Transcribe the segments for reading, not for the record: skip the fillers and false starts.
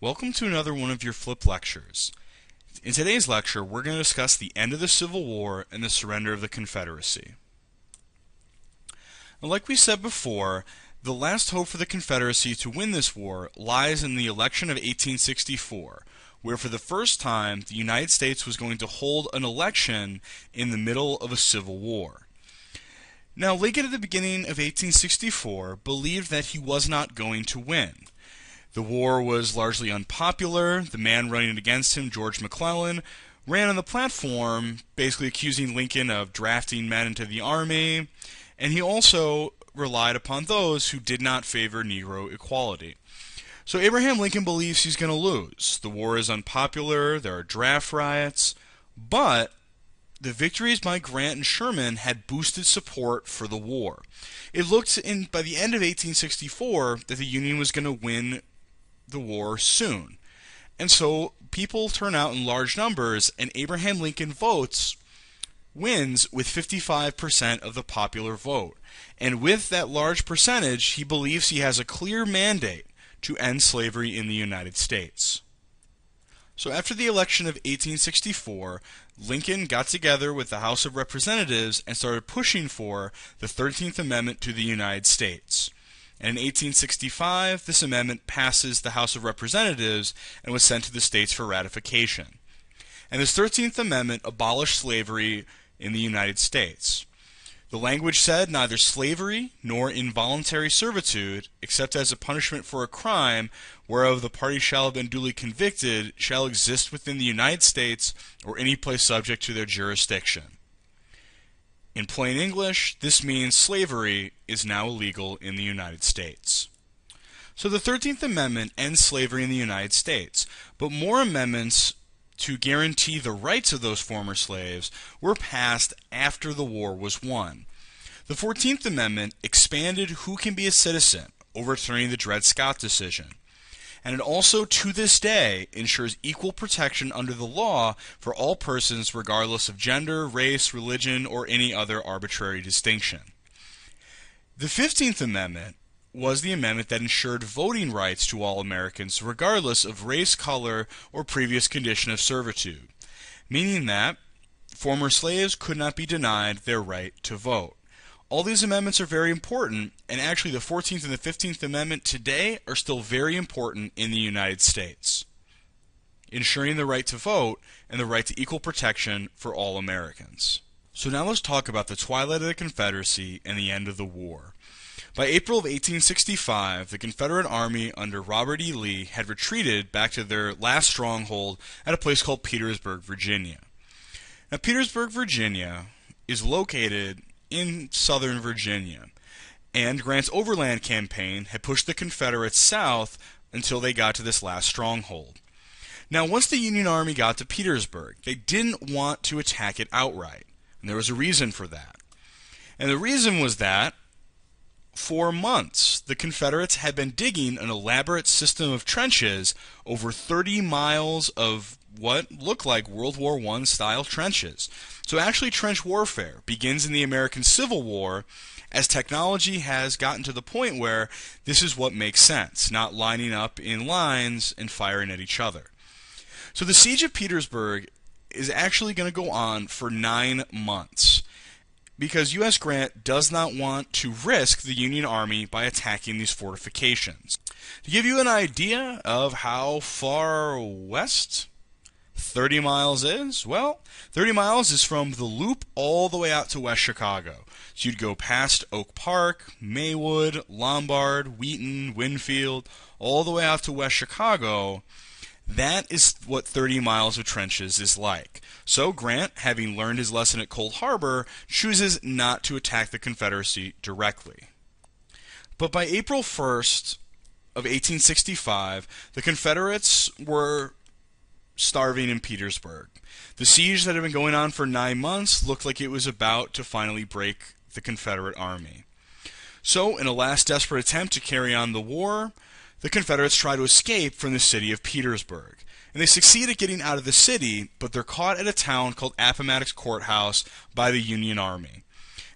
Welcome to another one of your flipped lectures. In today's lecture, we're going to discuss the end of the Civil War and the surrender of the Confederacy. Now, like we said before, the last hope for the Confederacy to win this war lies in the election of 1864, where for the first time the United States was going to hold an election in the middle of a civil war. Now, Lincoln at the beginning of 1864 believed that he was not going to win. The war was largely unpopular. The man running against him, George McClellan, ran on the platform basically accusing Lincoln of drafting men into the army, and he also relied upon those who did not favor Negro equality. So Abraham Lincoln believes he's going to lose. The war is unpopular, there are draft riots, but the victories by Grant and Sherman had boosted support for the war. It looked by the end of 1864 that the Union was going to win the war soon. And so people turn out in large numbers, and Abraham Lincoln wins with 55% of the popular vote. And with that large percentage, he believes he has a clear mandate to end slavery in the United States. So after the election of 1864, Lincoln got together with the House of Representatives and started pushing for the 13th Amendment to the United States. And in 1865, this amendment passes the House of Representatives and was sent to the states for ratification. And this 13th Amendment abolished slavery in the United States. The language said neither slavery nor involuntary servitude, except as a punishment for a crime whereof the party shall have been duly convicted, shall exist within the United States or any place subject to their jurisdiction. In plain English, this means slavery is now illegal in the United States. So the 13th Amendment ends slavery in the United States, but more amendments to guarantee the rights of those former slaves were passed after the war was won. The 14th Amendment expanded who can be a citizen, overturning the Dred Scott decision. And it also, to this day, ensures equal protection under the law for all persons regardless of gender, race, religion, or any other arbitrary distinction. The 15th Amendment was the amendment that ensured voting rights to all Americans regardless of race, color, or previous condition of servitude, meaning that former slaves could not be denied their right to vote. All these amendments are very important, and actually the 14th and the 15th Amendment today are still very important in the United States, ensuring the right to vote and the right to equal protection for all Americans. So now let's talk about the twilight of the Confederacy and the end of the war. By April of 1865, the Confederate Army under Robert E. Lee had retreated back to their last stronghold at a place called Petersburg, Virginia. Now, Petersburg, Virginia is located in southern Virginia, and Grant's overland campaign had pushed the Confederates south until they got to this last stronghold. Now, once the Union Army got to Petersburg, they didn't want to attack it outright, and there was a reason for that. And the reason was that for months, the Confederates had been digging an elaborate system of trenches over 30 miles of what looked like World War I style trenches. So actually trench warfare begins in the American Civil War as technology has gotten to the point where this is what makes sense, not lining up in lines and firing at each other. So the siege of Petersburg is actually going to go on for 9 months because U.S. Grant does not want to risk the Union Army by attacking these fortifications. To give you an idea of how far west 30 miles is, well, 30 miles is from the Loop all the way out to West Chicago. So you'd go past Oak Park, Maywood, Lombard, Wheaton, Winfield, all the way out to West Chicago. That is what 30 miles of trenches is like. So Grant, having learned his lesson at Cold Harbor, chooses not to attack the Confederacy directly. But by April 1st of 1865, the Confederates were starving in Petersburg. The siege that had been going on for 9 months looked like it was about to finally break the Confederate Army. So, in a last desperate attempt to carry on the war, the Confederates try to escape from the city of Petersburg. And they succeed at getting out of the city, but they're caught at a town called APPOMATTOX Courthouse by the Union Army.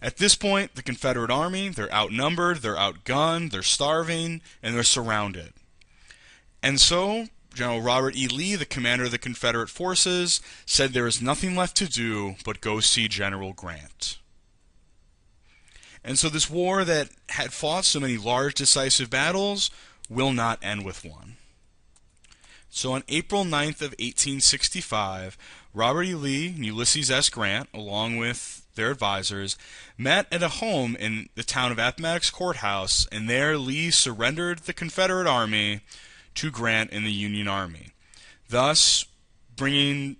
At this point, the Confederate Army, they're outnumbered, they're outgunned, they're starving, and they're surrounded. And so General Robert E. Lee, the commander of the Confederate forces, said there is nothing left to do but go see General Grant. And so this war that had fought so many large decisive battles will not end with one. So on April 9th of 1865, Robert E. Lee and Ulysses S. Grant, along with their advisors, met at a home in the town of APPOMATTOX Courthouse, and there Lee surrendered the Confederate Army to Grant and the Union Army, thus bringing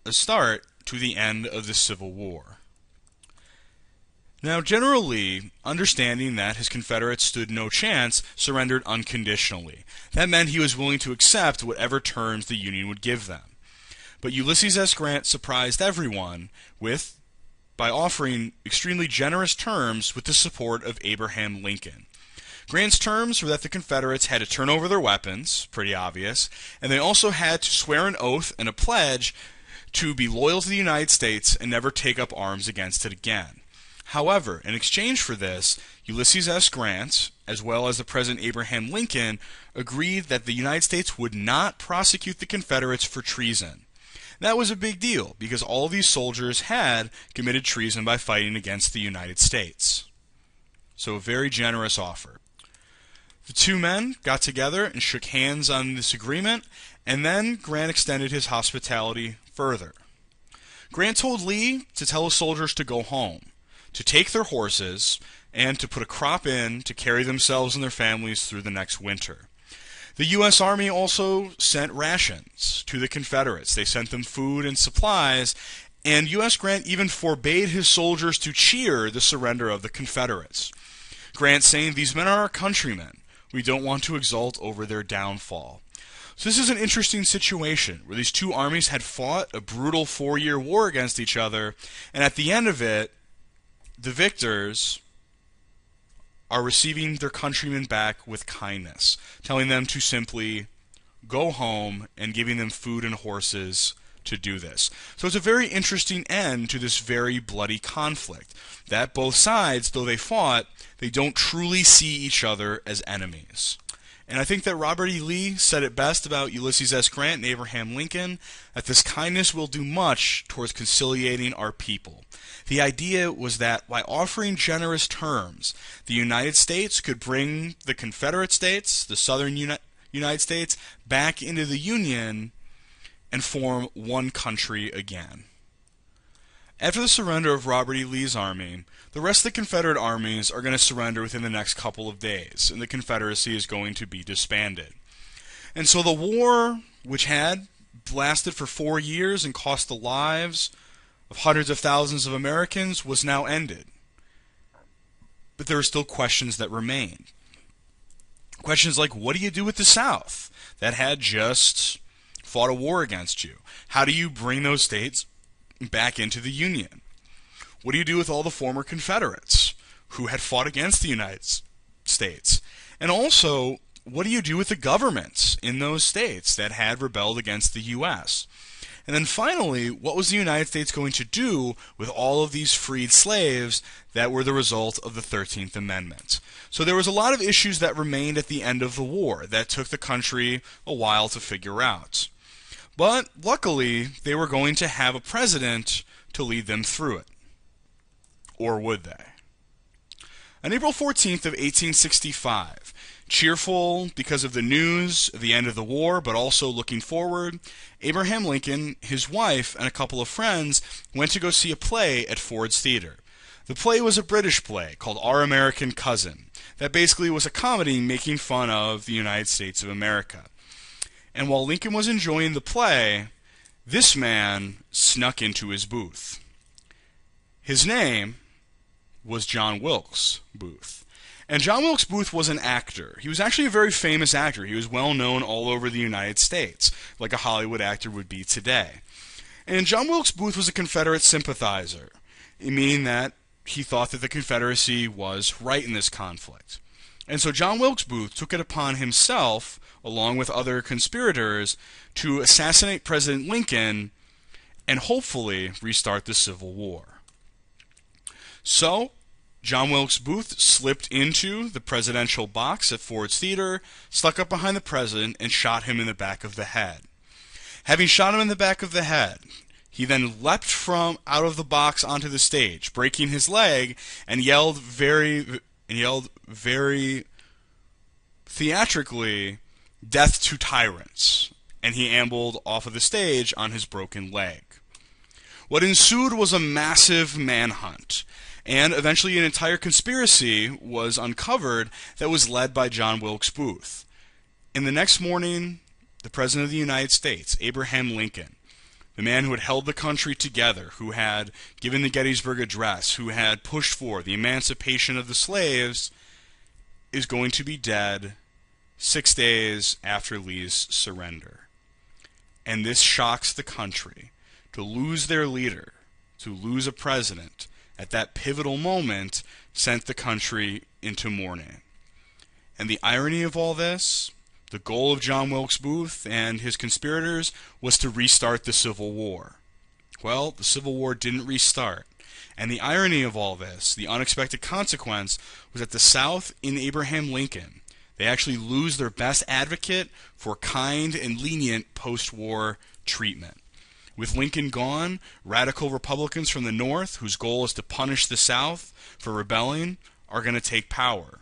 a start to the end of the Civil War. Now, General Lee, understanding that his Confederates stood no chance, surrendered unconditionally. That meant he was willing to accept whatever terms the Union would give them. But Ulysses S. Grant surprised everyone by offering extremely generous terms with the support of Abraham Lincoln. Grant's terms were that the Confederates had to turn over their weapons, pretty obvious, and they also had to swear an oath and a pledge to be loyal to the United States and never take up arms against it again. However, in exchange for this, Ulysses S. Grant, as well as the President Abraham Lincoln, agreed that the United States would not prosecute the Confederates for treason. That was a big deal because all these soldiers had committed treason by fighting against the United States. So a very generous offer. The two men got together and shook hands on this agreement, and then Grant extended his hospitality further. Grant told Lee to tell his soldiers to go home, to take their horses, and to put a crop in to carry themselves and their families through the next winter. The U.S. Army also sent rations to the Confederates. They sent them food and supplies, and U.S. Grant even forbade his soldiers to cheer the surrender of the Confederates. Grant saying, "These men are our countrymen. We don't want to exult over their downfall." So this is an interesting situation where these two armies had fought a brutal 4-year war against each other, and at the end of it, the victors are receiving their countrymen back with kindness, telling them to simply go home and giving them food and horses to do this. So it's a very interesting end to this very bloody conflict, that both sides, though they fought, they don't truly see each other as enemies. And I think that Robert E. Lee said it best about Ulysses S. Grant and Abraham Lincoln, that this kindness will do much towards conciliating our people. The idea was that by offering generous terms, the United States could bring the Confederate States, the southern United States, back into the Union and form one country again. After the surrender of Robert E. Lee's army, the rest of the Confederate armies are going to surrender within the next couple of days, and the Confederacy is going to be disbanded. And so the war, which had lasted for 4 years and cost the lives of hundreds of thousands of Americans, was now ended. But there are still questions that remain. Questions like, what do you do with the South that had just fought a war against you? How do you bring those states back into the Union? What do you do with all the former Confederates who had fought against the United States? And also, what do you do with the governments in those states that had rebelled against the U.S.? And then finally, what was the United States going to do with all of these freed slaves that were the result of the 13th Amendment? So there was a lot of issues that remained at the end of the war that took the country a while to figure out. But luckily, they were going to have a president to lead them through it. Or would they? On April 14th of 1865, cheerful because of the news of the end of the war, but also looking forward, Abraham Lincoln, his wife, and a couple of friends went to go see a play at Ford's Theater. The play was a British play called Our American Cousin, that basically was a comedy making fun of the United States of America. And while Lincoln was enjoying the play, this man snuck into his booth. His name was John Wilkes Booth. And John Wilkes Booth was an actor. He was actually a very famous actor. He was well known all over the United States, like a Hollywood actor would be today. And John Wilkes Booth was a Confederate sympathizer, meaning that he thought that the Confederacy was right in this conflict. And so John Wilkes Booth took it upon himself, along with other conspirators, to assassinate President Lincoln and hopefully restart the Civil War. So, John Wilkes Booth slipped into the presidential box at Ford's Theater, stuck up behind the president, and shot him in the back of the head. Having shot him in the back of the head, he then leapt from out of the box onto the stage, breaking his leg, and yelled very theatrically, "Death to tyrants," and he ambled off of the stage on his broken leg. What ensued was a massive manhunt, and eventually an entire conspiracy was uncovered that was led by John Wilkes Booth. And the next morning, the President of the United States, Abraham Lincoln, the man who had held the country together, who had given the Gettysburg Address, who had pushed for the emancipation of the slaves, is going to be dead 6 days after Lee's surrender. And this shocks the country. To lose their leader, to lose a president at that pivotal moment, sent the country into mourning. And the irony of all this, the goal of John Wilkes Booth and his conspirators was to restart the Civil War. Well, the Civil War didn't restart. And the irony of all this, the unexpected consequence, was that the South, in Abraham Lincoln, they actually lose their best advocate for kind and lenient post-war treatment. With Lincoln gone, radical Republicans from the North, whose goal is to punish the South for rebelling, are going to take power.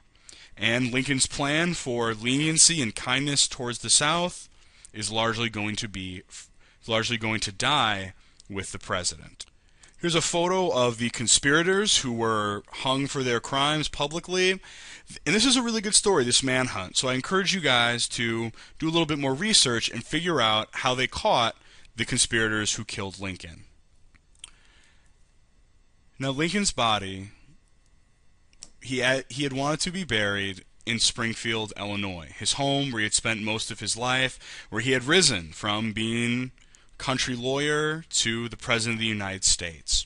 And Lincoln's plan for leniency and kindness towards the South is largely going to die with the president. Here's a photo of the conspirators who were hung for their crimes publicly. And this is a really good story, this manhunt. So I encourage you guys to do a little bit more research and figure out how they caught the conspirators who killed Lincoln. Now, Lincoln's body, he had wanted to be buried in Springfield, Illinois, his home where he had spent most of his life, where he had risen from being a country lawyer to the President of the United States.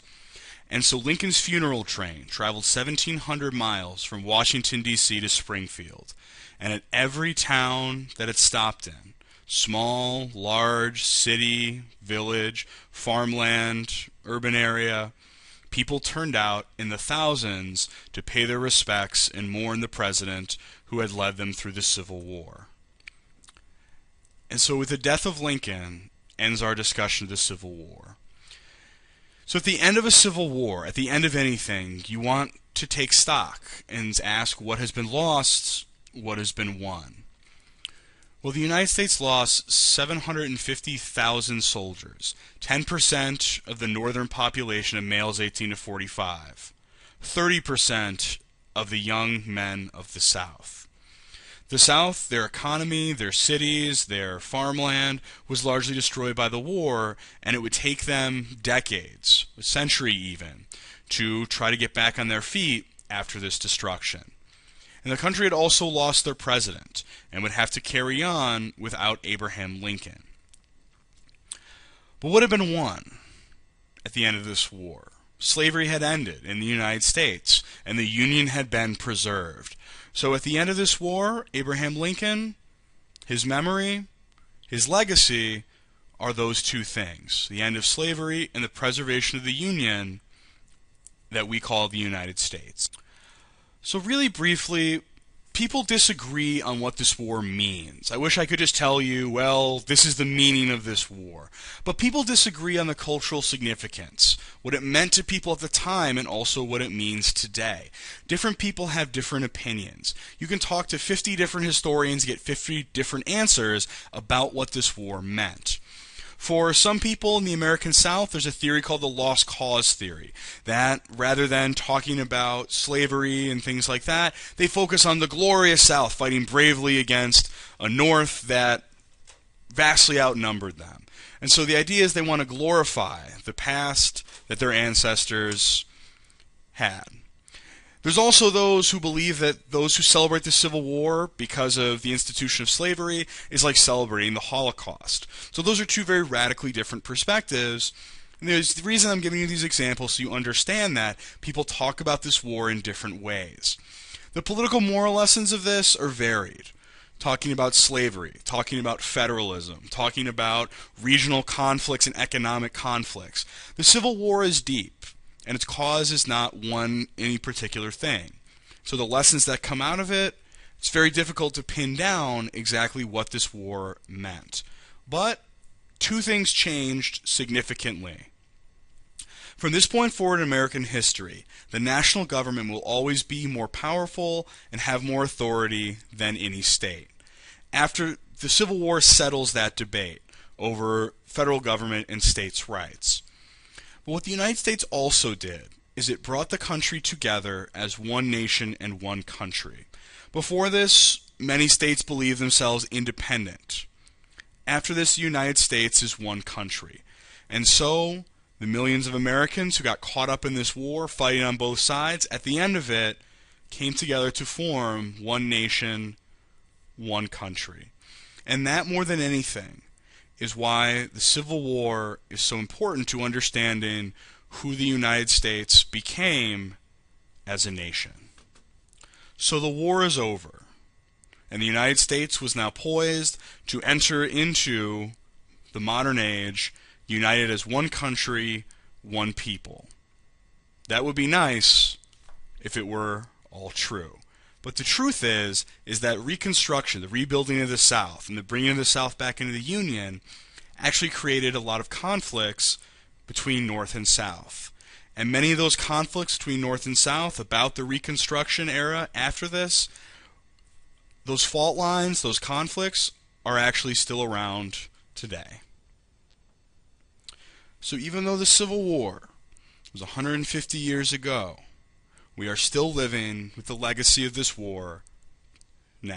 And so Lincoln's funeral train traveled 1,700 miles from Washington, D.C. to Springfield. And at every town that it stopped in, small, large, city, village, farmland, urban area, people turned out in the thousands to pay their respects and mourn the president who had led them through the Civil War. And so with the death of Lincoln ends our discussion of the Civil War. So at the end of a civil war, at the end of anything, you want to take stock and ask what has been lost, what has been won. Well, the United States lost 750,000 soldiers, 10% of the northern population of males 18 to 45, 30% of the young men of the South. The South, their economy, their cities, their farmland was largely destroyed by the war, and it would take them decades, a century even, to try to get back on their feet after this destruction. And the country had also lost their president and would have to carry on without Abraham Lincoln. But what had been won at the end of this war? Slavery had ended in the United States, and the Union had been preserved. So at the end of this war, Abraham Lincoln, his memory, his legacy are those two things: the end of slavery and the preservation of the Union that we call the United States. So really briefly, people disagree on what this war means. I wish I could just tell you, well, this is the meaning of this war. But people disagree on the cultural significance, what it meant to people at the time, and also what it means today. Different people have different opinions. You can talk to 50 different historians, get 50 different answers about what this war meant. For some people in the American South, there's a theory called the lost cause theory, that rather than talking about slavery and things like that, they focus on the glorious South fighting bravely against a North that vastly outnumbered them. And so the idea is they want to glorify the past that their ancestors had. There's also those who believe that those who celebrate the Civil War because of the institution of slavery is like celebrating the Holocaust. So those are two very radically different perspectives. And there's the reason I'm giving you these examples so you understand that people talk about this war in different ways. The political moral lessons of this are varied. Talking about slavery, talking about federalism, talking about regional conflicts and economic conflicts. The Civil War is deep. and its cause is not any particular thing. So the lessons that come out of it, it's very difficult to pin down exactly what this war meant. But two things changed significantly. From this point forward in American history, the national government will always be more powerful and have more authority than any state. After the Civil War settles that debate over federal government and states' rights. But what the United States also did is it brought the country together as one nation and one country. Before this, many states believed themselves independent. After this, the United States is one country. And so, the millions of Americans who got caught up in this war, fighting on both sides, at the end of it, came together to form one nation, one country. And that, more than anything, is why the Civil War is so important to understanding who the United States became as a nation. So the war is over, and the United States was now poised to enter into the modern age, united as one country, one people. That would be nice if it were all true. But the truth is that Reconstruction, the rebuilding of the South, and the bringing of the South back into the Union actually created a lot of conflicts between North and South. And many of those conflicts between North and South about the Reconstruction era after this, those fault lines, those conflicts, are actually still around today. So even though the Civil War was 150 years ago, we are still living with the legacy of this war